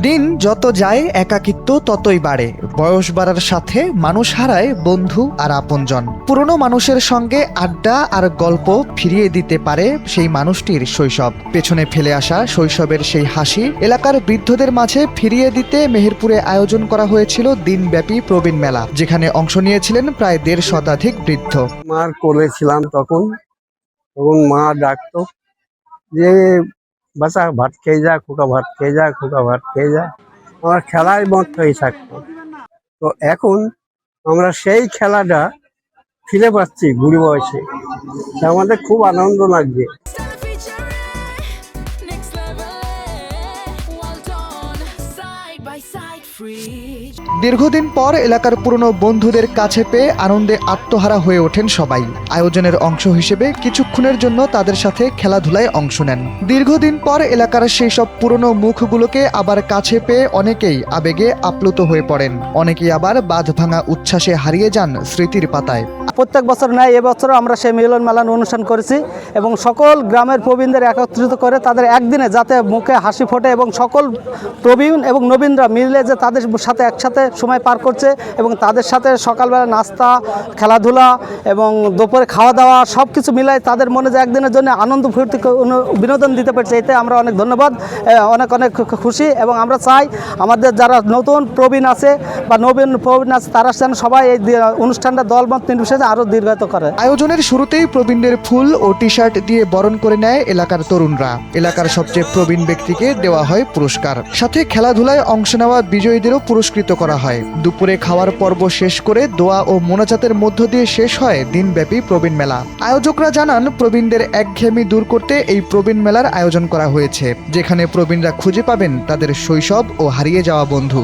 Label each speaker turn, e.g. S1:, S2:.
S1: দিন যত যায় একাকিত্ব ততই বাড়ে। বয়স বাড়ার সাথে মানুষ হারায় বন্ধু আর আপনজন। পুরনো মানুষের সঙ্গে আড্ডা আর গল্প ফিরিয়ে দিতে পারে সেই মানুষটির শৈশব। পেছনে ফেলে আসা শৈশবের সেই হাসি এলাকার বৃদ্ধদের মাঝে ফিরিয়ে দিতে মেহেরপুরে আয়োজন করা হয়েছিল দিনব্যাপী প্রবীণ মেলা, যেখানে অংশ নিয়েছিলেন প্রায় ১৫০ শতাধিক বৃদ্ধ।
S2: মার কোলে ছিলাম তখন মা ডাকতো যে বাচ্চা ভাত খেয়ে যা, খোকা ভাত খেয়ে যা, খোকা ভাত খেয়ে যা। আমার খেলায় মত হয়ে থাকতো। তো এখন আমরা সেই খেলাটা ফিরে পাচ্ছি বুড়ি বয়সে, আমাদের খুব আনন্দ লাগছে।
S1: দীর্ঘদিন পর এলাকার পুরনো বন্ধুদের কাছে পেয়ে আনন্দে আত্মহারা হয়ে ওঠেন সবাই। আয়োজনের অংশ হিসেবে কিছুক্ষণের জন্য তাদের সাথে খেলাধুলায় অংশ নেন। দীর্ঘদিন পর এলাকার সেই সব পুরনো মুখগুলোকে আবার কাছে পেয়ে অনেকেই আবেগে আপ্লুত হয়ে পড়েন, অনেকেই আবার বাঁধ ভাঙা উচ্ছ্বাসে হারিয়ে যান স্মৃতির পাতায়।
S3: প্রত্যেক বছর ন্যায় এবছরও আমরা সেই মিলন মেলান অনুষ্ঠান করেছি এবং সকল গ্রামের প্রবীণদের একত্রিত করে তাদের একদিনে যাতে মুখে হাসি ফোটে এবং সকল প্রবীণ এবং নবীনরা মিলে যে তাদের সাথে একসাথে সময় পার করছে এবং তাদের সাথে সকালবেলা নাস্তা, খেলাধুলা এবং দুপুরে খাওয়া দাওয়া সব কিছু মিলাই তাদের মনে যে একদিনের জন্য আনন্দ ফুর্তি বিনোদন দিতে পারছে, এতে আমরা অনেক ধন্যবাদ, অনেক অনেক খুশি। এবং আমরা চাই আমাদের যারা নতুন প্রবীণ আছে বা নবীন প্রবীণ আছে তারা যেন সবাই এই অনুষ্ঠানটা দলমত নির্বিশেষে আরো দীর্ঘায়িত করে।
S1: আয়োজনের শুরুতেই প্রবীণদের ফুল ও টি শার্ট দিয়ে বরণ করে নেয় এলাকার তরুণরা। এলাকার সবচেয়ে প্রবীণ ব্যক্তিকে দেওয়া হয় পুরস্কার, সাথে খেলাধুলায় অংশ নেওয়া বিজয়ীদেরও পুরস্কৃত করা হয়। দুপুরে খাওয়ার পর্ব শেষ করে দোয়া ও মোনাজাতের মধ্য দিয়ে শেষ হয় দিনব্যাপী প্রবীণ মেলা। আয়োজকরা জানান, প্রবীণদের একঘেয়েমি দূর করতে এই প্রবীণ মেলার আয়োজন করা হয়েছে, যেখানে প্রবীণরা খুঁজে পাবেন তাদের শৈশব ও হারিয়ে যাওয়া বন্ধু।